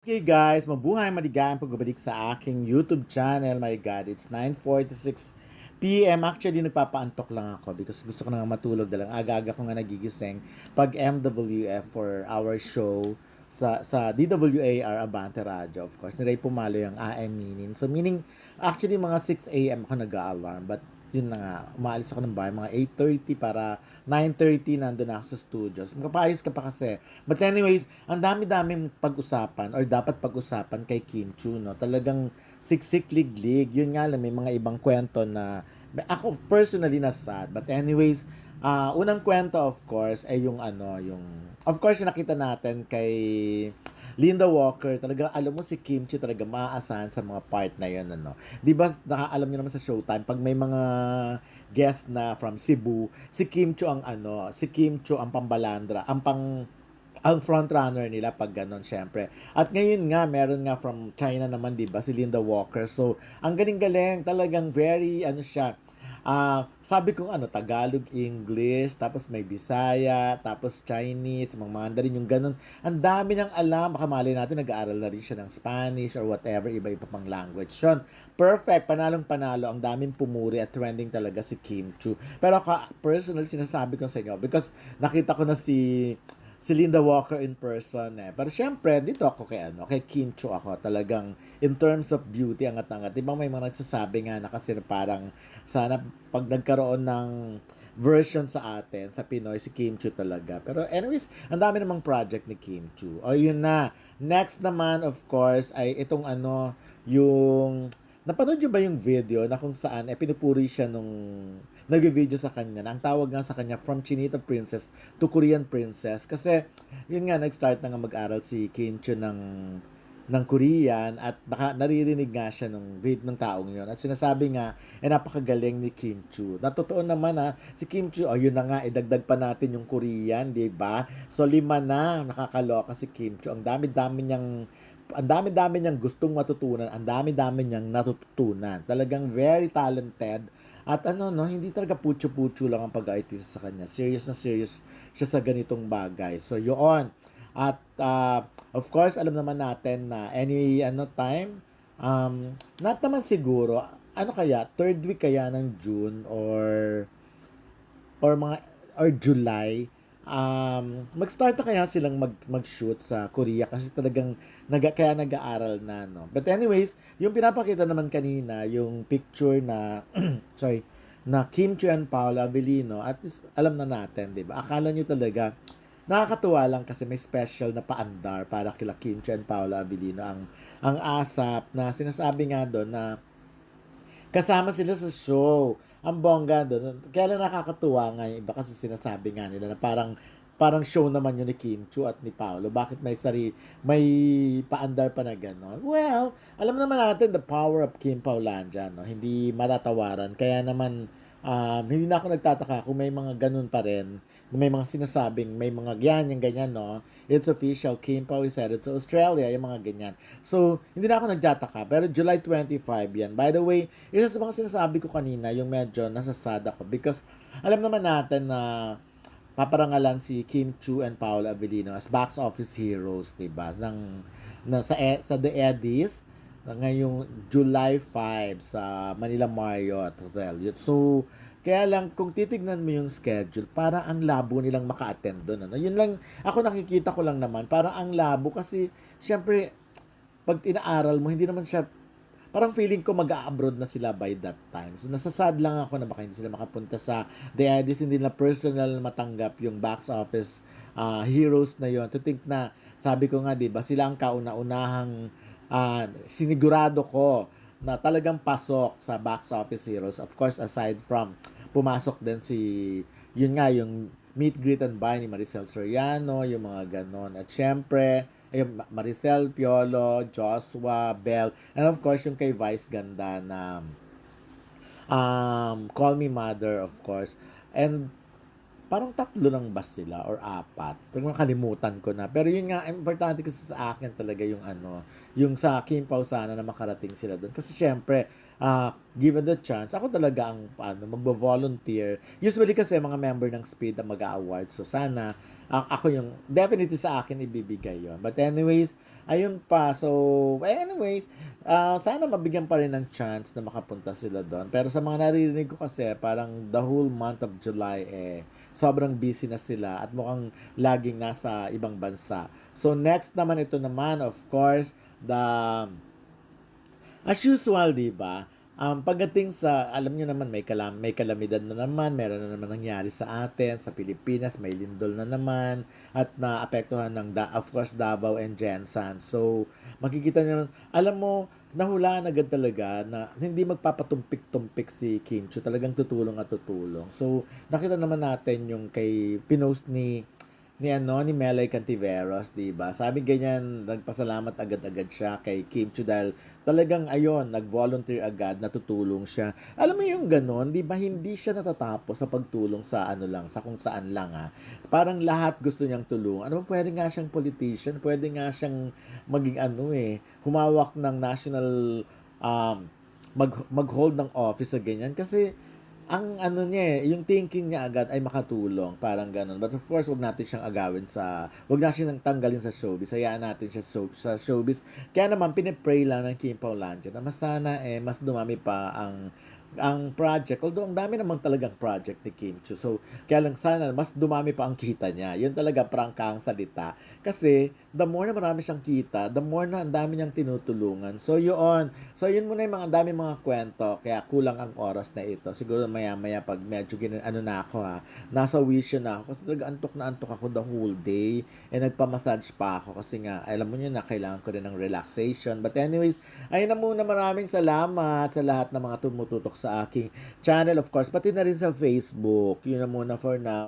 Okay guys, mabuhay maligayang pagbabalik sa aking YouTube channel. My God, it's 9:46 PM. Actually, nagpapaantok lang ako because gusto ko na nga matulog dahil aga-aga ko nga nagigising pag MWF for our show sa DWAR Abante Radio, of course. Niray pumalo yung AM meaning. So meaning, actually mga 6 AM ako nag-alarm. But yun na nga, umaalis ako ng bahay mga 8:30 para 9:30 nandun na ako sa studios. Magpapayos ka pa kasi. But anyways, ang dami-daming pag-usapan or dapat pag-usapan kay Kim Chu, no? Talagang siksik liglig. Yun nga lang, may mga ibang kwento na ako personally na sad. But anyways, unang kwento of course ay yung of course yung nakita natin kay Linda Walker. Talaga alam mo si Kim Chu talaga maaasahan sa mga part na yun, ano. 'Di ba nakaalam niyo naman sa Showtime pag may mga guest na from Cebu, si Kim Chu ang si Kim Chu ang pambalandra, ang front runner nila pag ganun syempre. At ngayon nga meron nga from China naman 'di ba si Linda Walker. So ang galing-galing talagang very siya. Sabi ko Tagalog, English, tapos may Bisaya, tapos Chinese, mga Mandarin, yung ganun. Ang dami niyang alam. Baka mali natin, nag-aaral na rin siya ng Spanish or whatever, iba-iba pang language. Yun, perfect, panalong-panalo. Ang daming pumuri at trending talaga si Kim Chu. Pero personal, sinasabi ko sa inyo, because nakita ko na si Linda Walker in person eh. Pero syempre, dito ako kay Kim Chu ako. Talagang, in terms of beauty, angat-angat. Di ba may mga nagsasabi nga na kasi parang sana pag nagkaroon ng version sa atin, sa Pinoy, si Kim Chu talaga. Pero anyways, ang dami namang project ni Kim Chu. O yun na. Next naman, of course, ay itong yung napanood nyo ba yung video na kung saan pinupuri siya nung nag-video sa kanya na ang tawag nga sa kanya from Chinita Princess to Korean Princess kasi yun nga nag-start na nga mag-aral si Kim Chu ng Korean at naririnig nga siya ng taong yun at sinasabi nga napakagaling ni Kim Chu. Na totoo naman si Kim Chu, yun na nga idagdag pa natin yung Korean, 'di ba? So 5 na nakakaloka si Kim Chu. Ang dami-dami niyang gustong matutunan, ang dami-dami niyang natutunan. Talagang very talented. At no, hindi talaga putyo-putyo lang ang pag-artista sa kanya. Serious na serious siya sa ganitong bagay. So, yun. At, of course, alam naman natin na any time, not naman siguro, kaya, third week kaya ng June or mga or July, mag-start na kaya silang mag-shoot sa Korea kasi talagang kaya nag-aaral na, no. But anyways, yung pinapakita naman kanina, yung picture na sorry, na Kim Chu and Paula Avellino, at least alam na natin, 'di ba? Akala nyo talaga nakakatuwa lang kasi may special na paandar para kila Kim Chu and Paula Avellino ang ASAP na sinasabi nga doon na kasama sila sa show. Ang bongga doon. Kaya lang nakakatuwa nga yung iba kasi sinasabi nga nila na parang show naman yun ni Kim Chu at ni Paolo. Bakit may paandar pa na gano'n? Well, alam naman natin the power of Kim Paulandia, no? Hindi matatawaran. Kaya naman, hindi na ako nagtataka kung may mga ganun pa rin. May mga sinasabing, may mga yung ganyan, no? It's official, Kim Pao is headed to Australia, yung mga ganyan. So, hindi na ako nagtataka. Pero July 25 yan. By the way, isa sa mga sinasabi ko kanina, yung medyo nasasad ako. Because, alam naman natin na paparangalan si Kim Chu and Paolo Avellino as box office heroes, 'di ba? Sa The Eddies ngayong July 5 sa Manila Marriott Hotel. So, kaya lang kung titignan mo yung schedule, para ang labo nilang maka-attend doon, ano. Yun lang ako nakikita ko lang naman, para ang labo kasi syempre pag inaaral mo hindi naman siya. Parang feeling ko mag-a-abroad na sila by that time. So, nasasad lang ako na baka hindi sila makapunta sa The Eddies, hindi na personal matanggap yung box office heroes na yon. To think na, sabi ko nga, di ba, sila ang kauna-unahang sinigurado ko na talagang pasok sa box office heroes. Of course, aside from, pumasok din yun nga, yung Meet, Greet, and Buy ni Maricel Soriano, yung mga ganon. At syempre, Maricel, Piolo, Joshua, Bell, and of course yung kay Vice Ganda na Call Me Mother, of course. And parang tatlo lang ba sila or apat? Parang nakalimutan ko na. Pero yun nga, importante kasi sa akin talaga yung yung sa Kim Pao sana na makarating sila doon. Kasi syempre, given the chance, ako talaga ang magbo-volunteer. Usually kasi mga member ng Speed ang mag-award. So sana Ako yung definitely sa akin ibibigay yon. But anyways, ayun pa. So, anyways, sana mabigyan pa rin ng chance na makapunta sila doon. Pero sa mga naririnig ko kasi, parang the whole month of July, sobrang busy na sila at mukhang laging nasa ibang bansa. So, next naman, ito naman, of course, as usual, di ba? Pagdating sa, alam niyo naman, may kalamidad na naman, meron na naman nangyari sa atin, sa Pilipinas, may lindol na naman, at naapektuhan ng, of course, Davao and Gensan. So, makikita niyo, alam mo, nahulaan agad talaga na hindi magpapatumpik-tumpik si Kim Chiu, talagang tutulong at tutulong. So, nakita naman natin yung kay pinost ni Melay Cantiveros, 'di ba? Sabi ganyan, nagpasalamat agad-agad siya kay Kim Chiu dahil talagang ayon, nag-volunteer agad, natutulong siya. Alam mo yung ganon, 'di ba? Hindi siya natatapos sa pagtulong sa ano lang, sa kung saan lang ah. Parang lahat gusto niyang tulungan. Ano, pwede nga siyang politician, pwede nga siyang maging humawak ng national um mag-hold ng office sa ganyan kasi ang ano niya yung thinking niya agad ay makatulong, parang gano'n. But of course, wag natin siyang agawin wag natin siyang tanggalin sa showbiz. Hayaan natin siya sa showbiz. Kaya naman, pinipray lang ng Kim Paulandia na mas sana mas dumami pa ang project. Although, ang dami namang talagang project ni Kim Chiu. So, kaya lang sana mas dumami pa ang kita niya. Yun talaga prangkang salita. Kasi, the more na marami siyang kita, the more na ang dami niyang tinutulungan. So, yun. So, yun muna yung mga dami mga kwento. Kaya kulang ang oras na ito. Siguro maya-maya pag medyo ano na ako ha. Nasa vision na ako. Kasi talaga antok ako the whole day. Nagpa-massage pa ako. Kasi nga, alam mo nyo na kailangan ko rin ng relaxation. But anyways, ayun na muna, maraming salamat sa lahat ng mga tumututok sa aking channel, of course. Pati na rin sa Facebook. Yun na muna for now.